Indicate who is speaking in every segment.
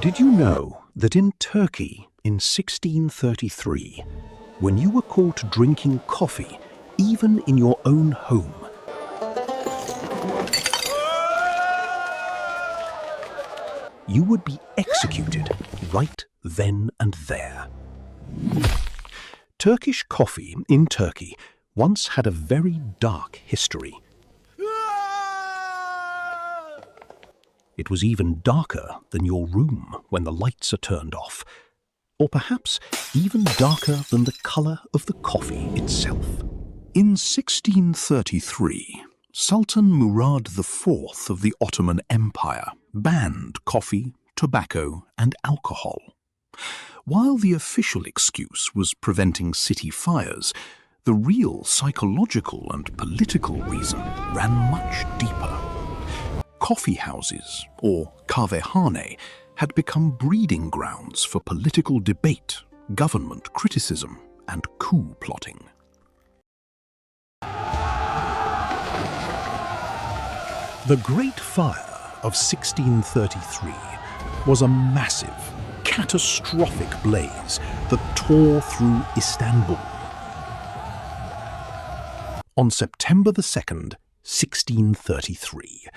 Speaker 1: Did you know that in Turkey in 1633, when you were caught drinking coffee, even in your own home, you would be executed right then and there? Turkish coffee in Turkey once had a very dark history. It was even darker than your room when the lights are turned off, or perhaps even darker than the colour of the coffee itself. In 1633, Sultan Murad IV of the Ottoman Empire banned coffee, tobacco and alcohol. While the official excuse was preventing city fires, the real psychological and political reason ran much deeper. Coffee houses, or kahvehane, had become breeding grounds for political debate, government criticism, and coup plotting. The Great Fire of 1633 was a massive, catastrophic blaze that tore through Istanbul. On September 2nd, 1633,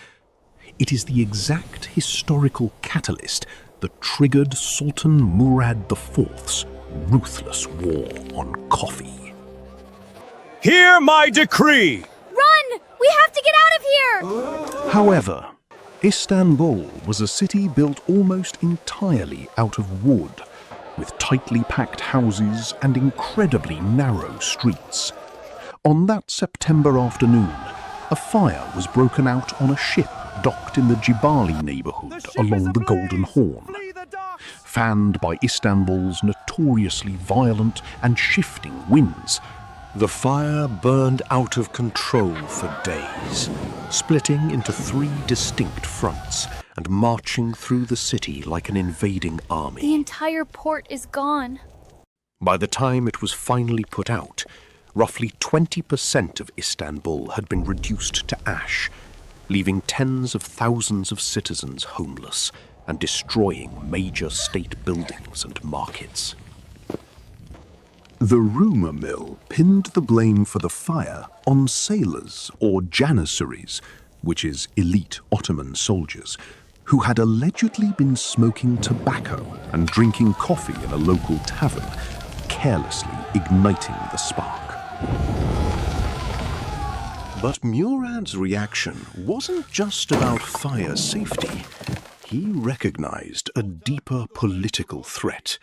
Speaker 1: it is the exact historical catalyst that triggered Sultan Murad IV's ruthless war on coffee.
Speaker 2: Hear my decree!
Speaker 3: Run! We have to get out of here!
Speaker 1: However, Istanbul was a city built almost entirely out of wood, with tightly packed houses and incredibly narrow streets. On that September afternoon, a fire was broken out on a ship docked in the Cibali neighborhood along the Golden Horn. Fanned by Istanbul's notoriously violent and shifting winds, the fire burned out of control for days, splitting into 3 distinct fronts and marching through the city like an invading army.
Speaker 3: The entire port is gone.
Speaker 1: By the time it was finally put out, roughly 20% of Istanbul had been reduced to ash, leaving tens of thousands of citizens homeless and destroying major state buildings and markets. The rumour mill pinned the blame for the fire on sailors or janissaries, which is elite Ottoman soldiers, who had allegedly been smoking tobacco and drinking coffee in a local tavern, carelessly igniting the spark. But Murad's reaction wasn't just about fire safety. He recognized a deeper political threat.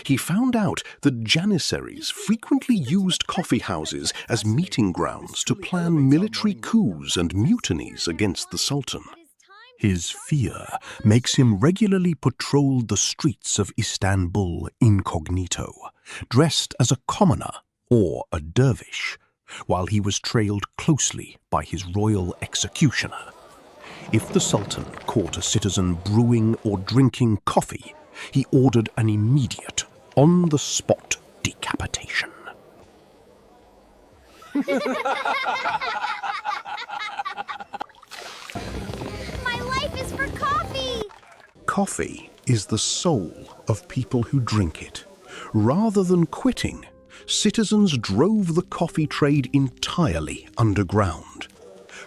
Speaker 1: He found out that janissaries frequently used coffee houses as meeting grounds to plan military coups and mutinies against the Sultan. His fear makes him regularly patrol the streets of Istanbul incognito, dressed as a commoner or a dervish, while he was trailed closely by his royal executioner. If the Sultan caught a citizen brewing or drinking coffee, he ordered an immediate, on-the-spot decapitation.
Speaker 3: My life is for coffee!
Speaker 1: Coffee is the soul of people who drink it. Rather than quitting, citizens drove the coffee trade entirely underground.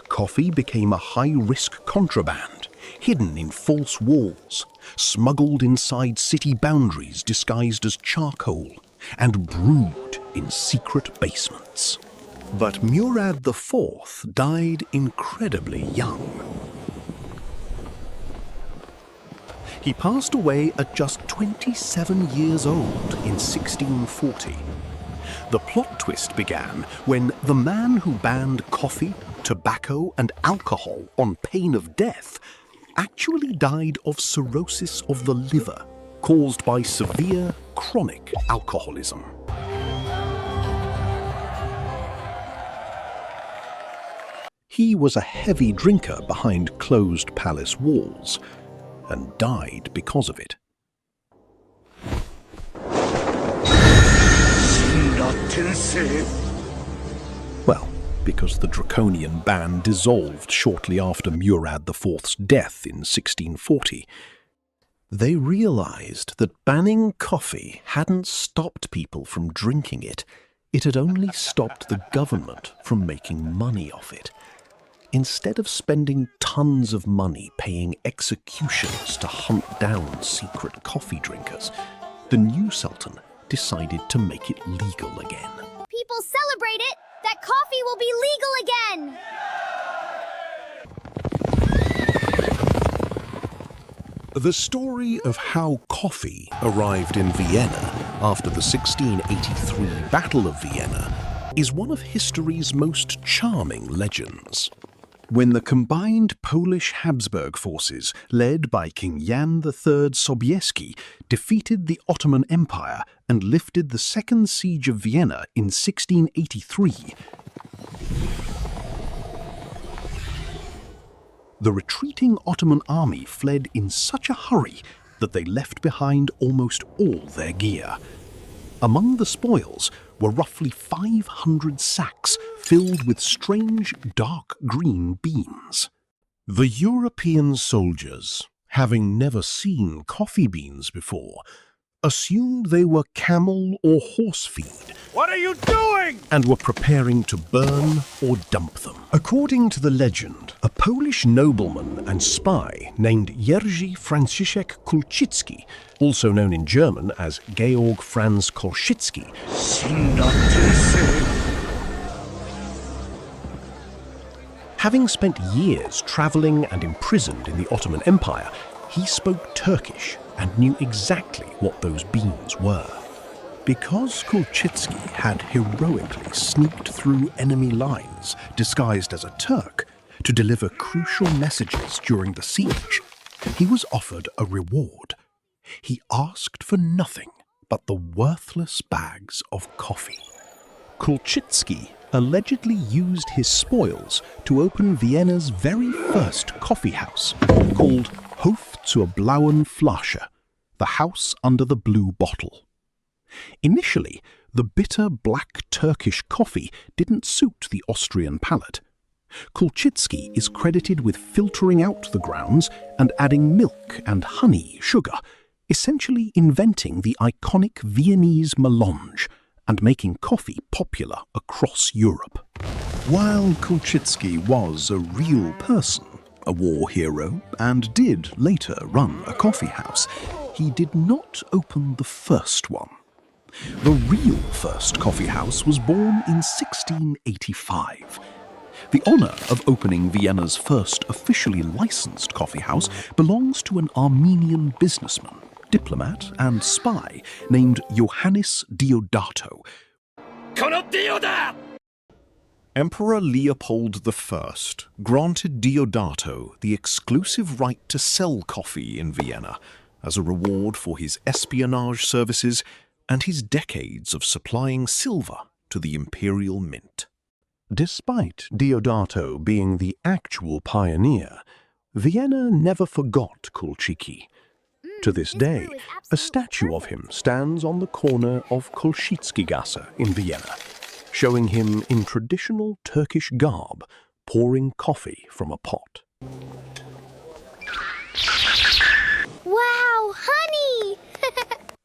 Speaker 1: Coffee became a high-risk contraband, hidden in false walls, smuggled inside city boundaries disguised as charcoal, and brewed in secret basements. But Murad IV died incredibly young. He passed away at just 27 years old in 1640. The plot twist began when the man who banned coffee, tobacco, and alcohol on pain of death actually died of cirrhosis of the liver caused by severe chronic alcoholism. He was a heavy drinker behind closed palace walls and died because of it. Well, because the draconian ban dissolved shortly after Murad IV's death in 1640. They realized that banning coffee hadn't stopped people from drinking it. It had only stopped the government from making money off it. Instead of spending tons of money paying executioners to hunt down secret coffee drinkers, the new sultan decided to make it legal again.
Speaker 3: People celebrate it! That coffee will be legal again!
Speaker 1: The story of how coffee arrived in Vienna after the 1683 Battle of Vienna is one of history's most charming legends. When the combined Polish-Habsburg forces, led by King Jan III Sobieski, defeated the Ottoman Empire and lifted the Second Siege of Vienna in 1683, the retreating Ottoman army fled in such a hurry that they left behind almost all their gear. Among the spoils were roughly 500 sacks filled with strange dark green beans. The European soldiers, having never seen coffee beans before, assumed they were camel or horse feed.
Speaker 2: What are you doing?
Speaker 1: And were preparing to burn or dump them. According to the legend, a Polish nobleman and spy named Jerzy Franciszek Kulczycki, also known in German as Georg Franz Kulczycki, having spent years traveling and imprisoned in the Ottoman Empire, he spoke Turkish and knew exactly what those beans were. Because Kulczycki had heroically sneaked through enemy lines disguised as a Turk to deliver crucial messages during the siege, he was offered a reward. He asked for nothing but the worthless bags of coffee. Kulczycki allegedly used his spoils to open Vienna's very first coffee house, called Hof zur blauen Flasche, the house under the blue bottle. Initially, the bitter black Turkish coffee didn't suit the Austrian palate. Kulczycki is credited with filtering out the grounds and adding milk and honey sugar, essentially inventing the iconic Viennese melange and making coffee popular across Europe. While Kulczycki was a real person, a war hero, and did later run a coffee house, he did not open the first one. The real first coffee house was born in 1685. The honor of opening Vienna's first officially licensed coffee house belongs to an Armenian businessman, diplomat, and spy named Johannes Diodato. Emperor Leopold I granted Diodato the exclusive right to sell coffee in Vienna as a reward for his espionage services and his decades of supplying silver to the imperial mint. Despite Diodato being the actual pioneer, Vienna never forgot Kulczycki. To this day, a statue of him stands on the corner of Kulczyckigasse in Vienna, showing him in traditional Turkish garb pouring coffee from a pot.
Speaker 3: Wow, honey!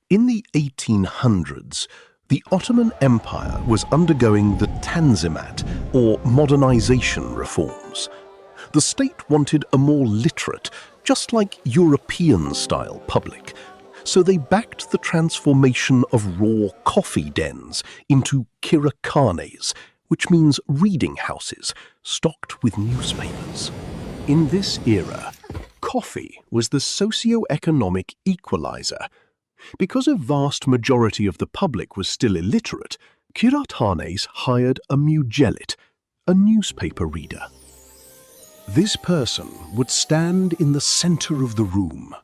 Speaker 1: In the 1800s, the Ottoman Empire was undergoing the Tanzimat, or modernization reforms. The state wanted a more literate, just like European-style public, so they backed the transformation of raw coffee dens into Kıraathanes, which means reading houses, stocked with newspapers. In this era, coffee was the socio-economic equalizer. Because a vast majority of the public was still illiterate, Kıraathanes hired a mugellit, a newspaper reader. This person would stand in the center of the room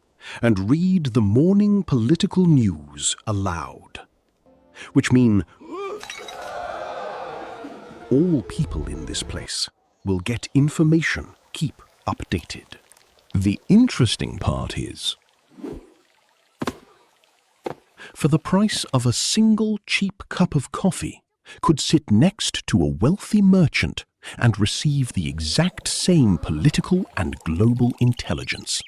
Speaker 1: and read the morning political news aloud, which mean all people in this place will get information, keep updated. The interesting part is, for the price of a single cheap cup of coffee, could sit next to a wealthy merchant and receive the exact same political and global intelligence.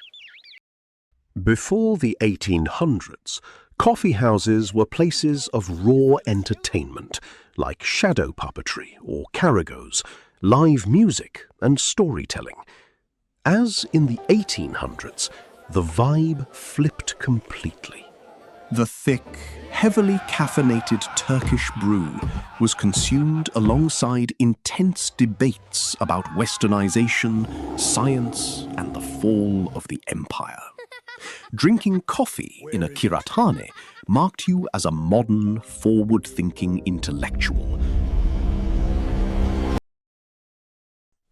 Speaker 1: Before the 1800s, coffee houses were places of raw entertainment, like shadow puppetry or caragos, live music and storytelling. As in the 1800s, the vibe flipped completely.
Speaker 4: The thick, heavily caffeinated Turkish brew was consumed alongside intense debates about westernization, science, and the fall of the empire. Drinking coffee in a Kıraathanes marked you as a modern, forward-thinking intellectual.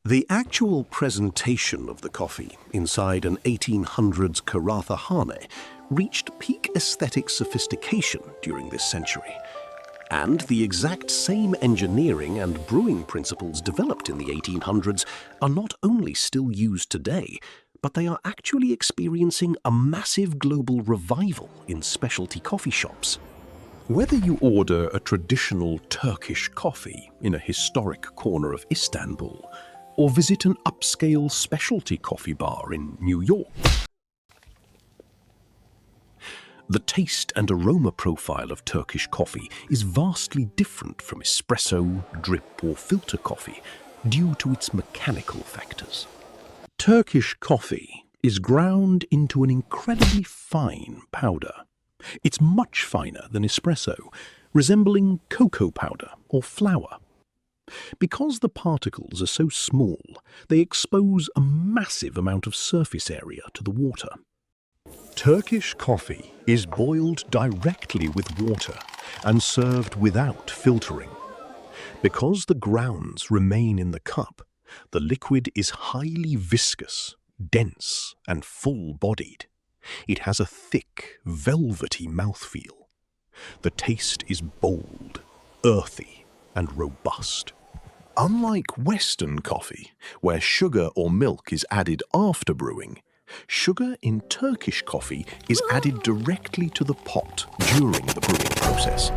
Speaker 1: The actual presentation of the coffee inside an 1800s Kıraathanes reached peak aesthetic sophistication during this century. And the exact same engineering and brewing principles developed in the 1800s are not only still used today, but they are actually experiencing a massive global revival in specialty coffee shops. Whether you order a traditional Turkish coffee in a historic corner of Istanbul, or visit an upscale specialty coffee bar in New York, the taste and aroma profile of Turkish coffee is vastly different from espresso, drip, or filter coffee due to its mechanical factors. Turkish coffee is ground into an incredibly fine powder. It's much finer than espresso, resembling cocoa powder or flour. Because the particles are so small, they expose a massive amount of surface area to the water. Turkish coffee is boiled directly with water and served without filtering. Because the grounds remain in the cup, the liquid is highly viscous, dense, and full-bodied. It has a thick, velvety mouthfeel. The taste is bold, earthy, and robust. Unlike Western coffee, where sugar or milk is added after brewing, sugar in Turkish coffee is added directly to the pot during the brewing process.